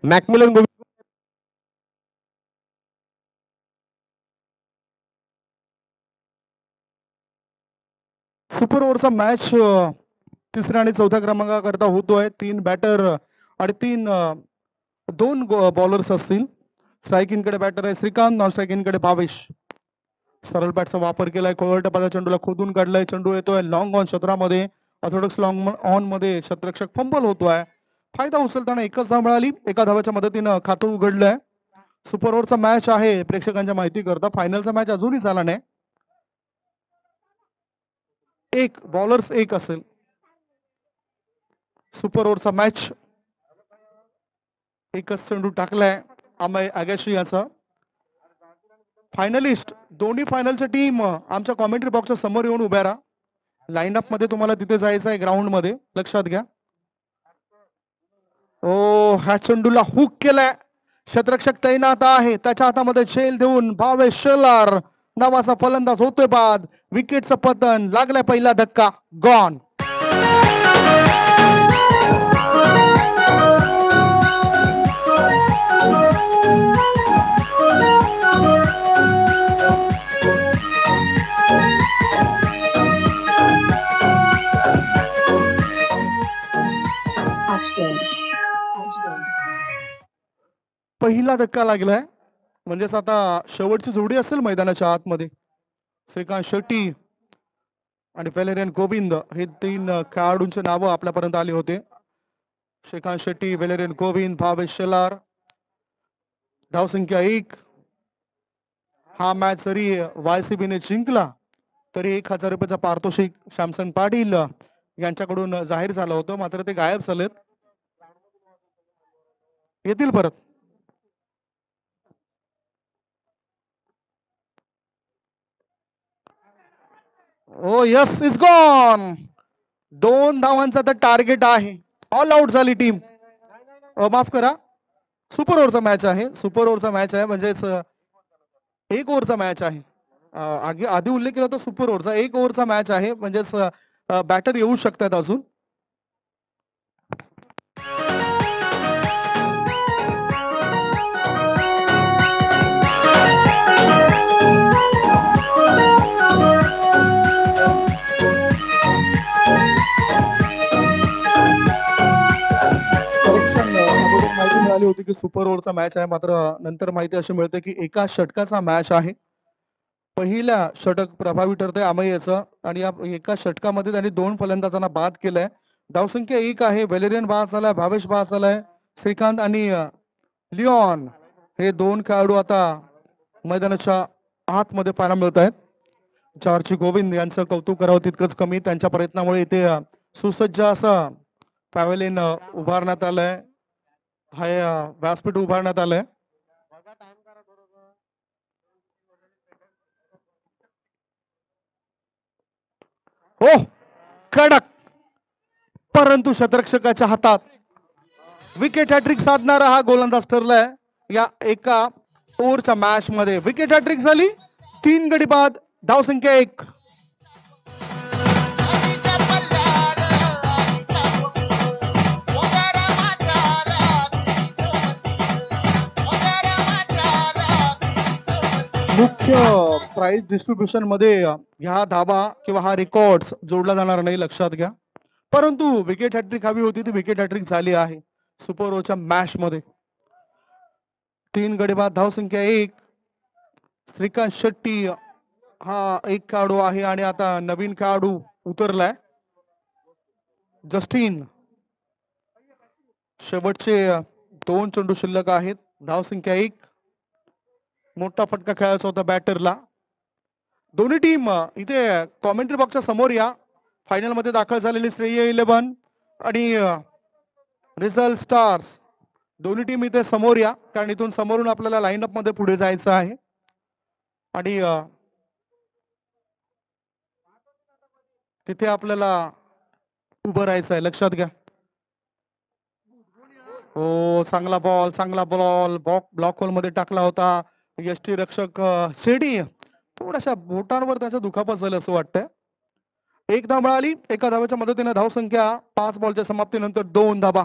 Macmillan Govind super ओव्हरचा match तिसऱ्या आणि चौथ्या क्रमांकाकरता होतोय. 3 बॅटर आणि 2 बॉलर्स असतील. स्ट्रायकिंगकडे बॅटर आहे श्रीकांत, नॉन स्ट्रायकिंगकडे भावेश. सरळ बॅटचा वापर केलाय. कोवळ टपाला चेंडूला खोदून काढलाय. चेंडू येतोय लॉंग ऑन क्षेत्रामध्ये. ऑर्थोडॉक्स लॉंग ऑन मध्ये क्षेत्ररक्षक फंबल होतोय. फायदा उचलताना एकच धाव मिळाली. एका धावाच्या मदतीनं खातं उघडलंय. सुपर ओव्हरचा मॅच आहे. प्रेक्षकांच्या माहिती करता फायनलचा मॅच अजूनही झाला नाही. एक बॉलर्स एक असेल. सुपर ओव्हरचा मॅच. एकच चेंडू टाकलाय अमय आगाशी याचा. फायनलिस्ट दोन्ही फायनलच्या टीम आमच्या कॉमेंट्री बॉक्सच्या समोर येऊन उभ्या राहा. लाईनअप मध्ये तुम्हाला तिथे जायचं आहे ग्राउंड मध्ये, लक्षात घ्या. ओ ह्या चेंडूला हुक केलाय. क्षेत्ररक्षक तैनात आहे. त्याच्या हातामध्ये झेल देऊन भावेश शेलार नावाचा फलंदाज होतोय बाद. विकेटचं पतन लागलाय. पहिला धक्का गॉन. पहिला धक्का लागलाय. म्हणजेच आता शेवटची जोडी असेल मैदानाच्या आतमध्ये. श्रीकांत शेट्टी आणि वेलेरियन गोविंद हे 3 खेळाडूंचे नावं आपल्यापर्यंत आले होते. श्रीकांत शेट्टी, वेलेरियन गोविंद, भावेश शेलार. धावसंख्या 1. हा मॅच जरी वायसीबीने जिंकला तरी 1000 रुपयाचा पारितोषिक श्यामसन पाटील यांच्याकडून जाहीर झालं होतं. मात्र ते गायब झालेत. येतील परत. ओ यस इज गॉन. 2 धावांचा तर टार्गेट आहे. ऑल आउट झाली टीम. माफ करा, सुपर ओव्हरचा मॅच आहे. सुपर ओव्हरचा मॅच आहे म्हणजेच 1 ओव्हरचा मॅच आहे. आधी उल्लेख केला होता सुपर ओव्हरचा. 1 ओव्हरचा मॅच आहे म्हणजेच बॅटर येऊ शकतात अजून. माहिती मिळाली होती की सुपर ओव्हरचा मॅच आहे. मात्र नंतर माहिती अशी मिळते की एका षटकाचा मॅच आहे. पहिल्या षटक प्रभावी ठरतंय अमय्यचं आणि या एका षटकामध्ये त्यांनी 2 फलंदाजांना बाद केलंय. धावसंख्या 1 आहे. वेलेरियन बाद झालाय, भावेश बाद झालाय. श्रीकांत आणि लिओन हे 2 खेळाडू आता मैदानाच्या आतमध्ये पाहायला मिळत आहेत. जॉर्ज गोविंद यांचं कौतुक करावं तितकंच कमी. त्यांच्या प्रयत्नामुळे इथे सुसज्ज असं पॅव्हेलियन उभारण्यात आलंय. हे व्यासपीठ उभारण्यात आलंय. हो कडक, परंतु शतरक्षकाच्या हातात विकेट हॅट्रिक साधणारा हा गोलंदाज ठरलाय. या एका ओव्हरच्या मॅच मध्ये विकेट हॅट्रिक झाली. 3 गडी बाद. धावसंख्या 1. मुख्य प्राइस डिस्ट्रीब्युशन मध्ये ह्या धाबा किंवा हा रेकॉर्ड जोडला जाणार नाही, लक्षात घ्या. परंतु विकेट हॅट्रिक हवी होती ती विकेट हॅट्रिक झाली आहे सुपर ओव्हरच्या मॅच मध्ये. 3 गडी बाद. धावसंख्या 1. श्रीकांत शेट्टी हा एक खेळाडू आहे आणि आता नवीन खेळाडू उतरलाय जस्टिन. शेवटचे 2 चेंडू शिल्लक आहेत. धावसंख्या 1. मोठा फटका खेळायचा होता बॅटरला. दोन्ही टीम इथे कॉमेंट्री बॉक्सच्या समोर या. फायनल मध्ये दाखल झालेली श्रेय 11 आणि रिझल्ट स्टार्स दोन्ही टीम इथे समोर या, कारण इथून समोरून आपल्याला लाईनअप मध्ये पुढे जायचं आहे. आणि तिथे आपल्याला उभं राहायचं आहे, लक्षात घ्या. हो चांगला बॉल, चांगला बॉल ब्लॉक होल मध्ये टाकला होता. यष्टी रक्षक शेडी थोड्याशा बोटांवर त्याचा दुखापत झालं असं वाटतंय. 1 धाव मिळाली. एका धावेच्या मदतीने धावसंख्या 5 बॉलच्या समाप्तीनंतर 2 धाबा.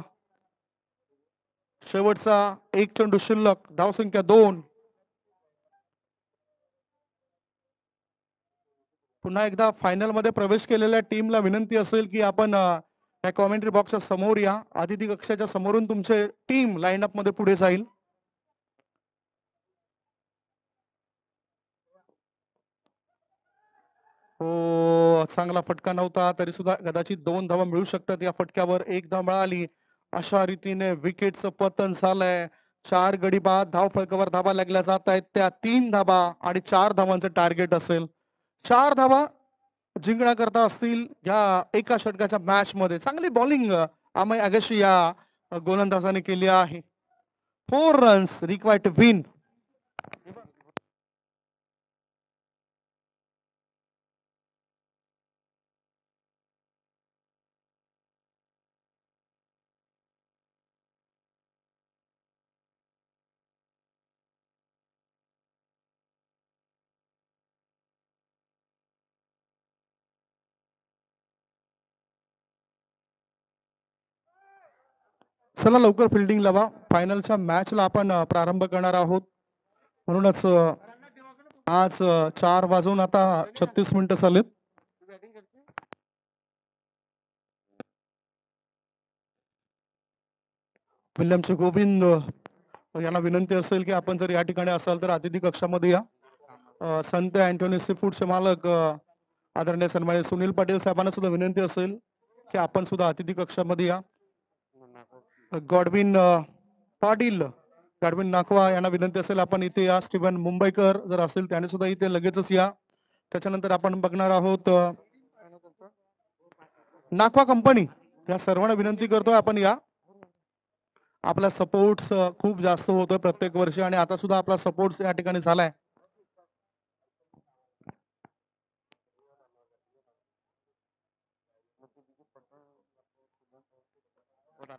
शेवटचा एक चेंडू शिल्लक, धावसंख्या 2. पुन्हा एकदा फायनल मध्ये प्रवेश केलेल्या टीमला विनंती असेल की आपण या कॉमेंट्री बॉक्सच्या समोर या. अतिथी कक्षाच्या समोरून तुमचे टीम लाईनअप मध्ये पुढे जाईल. हो, चांगला फटका नव्हता तरी सुद्धा कदाचित 2 धावा मिळू शकतात. या फटक्यावर 1 धाव मिळाली. अशा रीतीने विकेटचं पतन झालंय. 4 गडी बाद धाव फलकावर धावा लागल्या जात आहेत. त्या 3 धावा आणि 4 धावांचं टार्गेट असेल. 4 धावा जिंकण्याकरता असतील या एका षटकाच्या मॅच मध्ये. चांगली बॉलिंग अमय अगाशी या गोलंदाजाने केली आहे. 4 रन्स रिक्वायर्ड टू विन. चला लवकर फिल्डिंग लावा. फायनलच्या मॅचला आपण प्रारंभ करणार आहोत. म्हणूनच आज 4 वाजून आता 36 मिनिटं झालेत. विल्यमचे गोविंद यांना विनंती असेल की आपण जर या ठिकाणी असाल तर अतिथी कक्षामध्ये या. संत अँटोनी सी फूडचे मालक आदरणीय सन्माननीय सुनील पाटील साहेबांना सुद्धा विनंती असेल की आपण सुद्धा अतिथी कक्षामध्ये या. गॉडविन पाटील, गॉडविन नाकवा यांना विनंती असेल आपण इथे या. स्टीवन मुंबईकर जर असेल त्याने सुद्धा इथे लगेचच या. त्याच्यानंतर आपण बघणार आहोत नाकवा कंपनी, या सर्वांना विनंती करतोय आपण या. आपला सपोर्ट खूप जास्त होतोय प्रत्येक वर्षी आणि आता सुद्धा आपला सपोर्ट या ठिकाणी झालाय.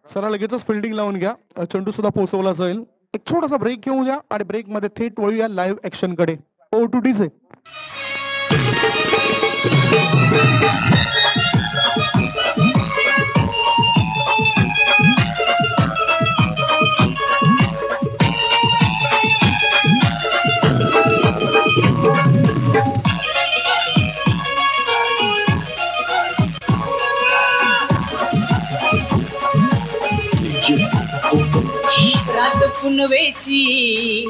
चला लगेचच फिल्डिंग लावून घ्या. चेंडू सुद्धा पोहोचवला जाईल. एक छोटासा ब्रेक घेऊन घ्या आणि ब्रेक मध्ये थेट वळूया लाईव्ह ऍक्शन कडे. ओ टू डीजे. रात पुनवेची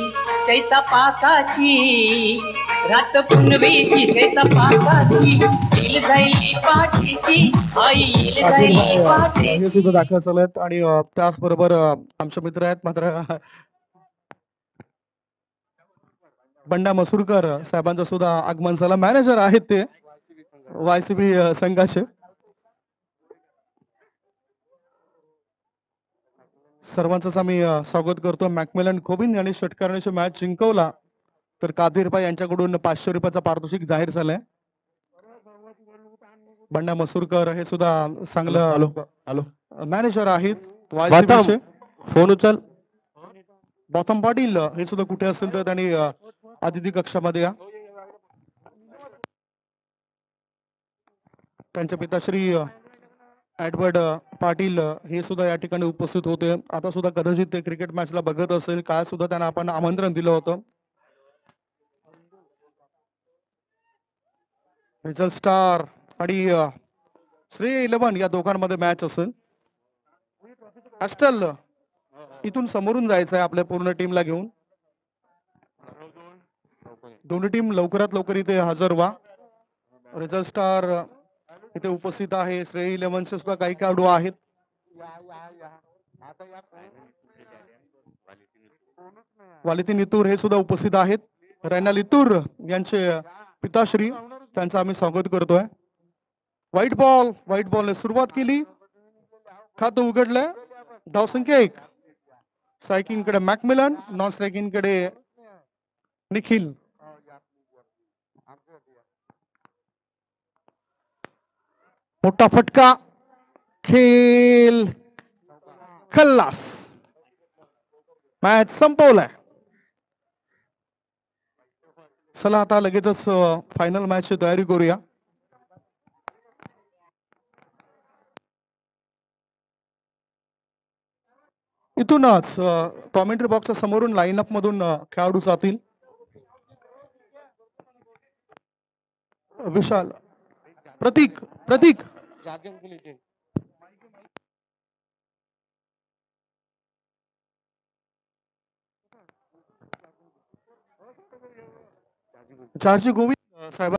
चैता पाकाची, रात पुनवेची चैता पाकाची, येईल जाईल पाठीची आई, येईल जाईल पाठीची. हे सुद्धा दाखल चालत आणि त्याचबरोबर आमचे मित्र आहेत मात्र बंडा मसूरकर साहेबांचं सुद्धा आगमन झालं. मॅनेजर आहेत ते वायसीबी संघाचे. सर्वांचंच आम्ही स्वागत करतो. मॅकमिलन कोविंद यांनी षटकाराची मॅच जिंकवला तर कादिरबाई यांच्याकडून 500 रुपयाचा पारितोषिक जाहीर झालंय. बंडा मसूरकर हे सुद्धा चांगलं मॅनेजर आहेत वायसीबीचे. फोन उचल. गौतम पाटील हे सुद्धा कुठे असेल तर त्यांनी अतिथी कक्षामध्ये या. त्यांचे पिताश्री एडवर्ड पाटील हे सुद्धा या ठिकाणी उपस्थित होते. आता सुद्धा कदाचित ते क्रिकेट मॅचला बघत असेल. काय सुद्धा त्यांना आपण आमंत्रण दिलं होतं. रिझल्ट स्टार आणि श्री 11 या दोघांमध्ये मॅच असेल. ॲस्टल इथून समोरून जायचं आहे आपल्या पूर्ण टीमला घेऊन. दोन्ही टीम लवकरात लवकर इथे हजर व्हा. रिझल्ट स्टार इथे उपस्थित आहे. श्रेय 11 चे सुद्धा काही खेळाडू आहेत. वालिती नितूर हे सुद्धा उपस्थित आहेत. रैना लितूर यांचे पिताश्री, त्यांचं आम्ही स्वागत करतोय. व्हाईट बॉलने सुरुवात केली. खातं उघडलंय. धावसंख्या 1. स्ट्रायकिंग कडे मॅकमिलन, नॉन स्ट्रायकिंग कडे निखिल. मोठा फटका, खेल खल्लास. मॅच संपवलाय. चला आता लगेचच फायनल मॅचची तयारी करूया. इथूनच कॉमेंट्री बॉक्सच्या समोरून लाईनअप मधून खेळाडू जातील. विशाल, प्रतीक प्रतीक चार्जी गोविंद साहेब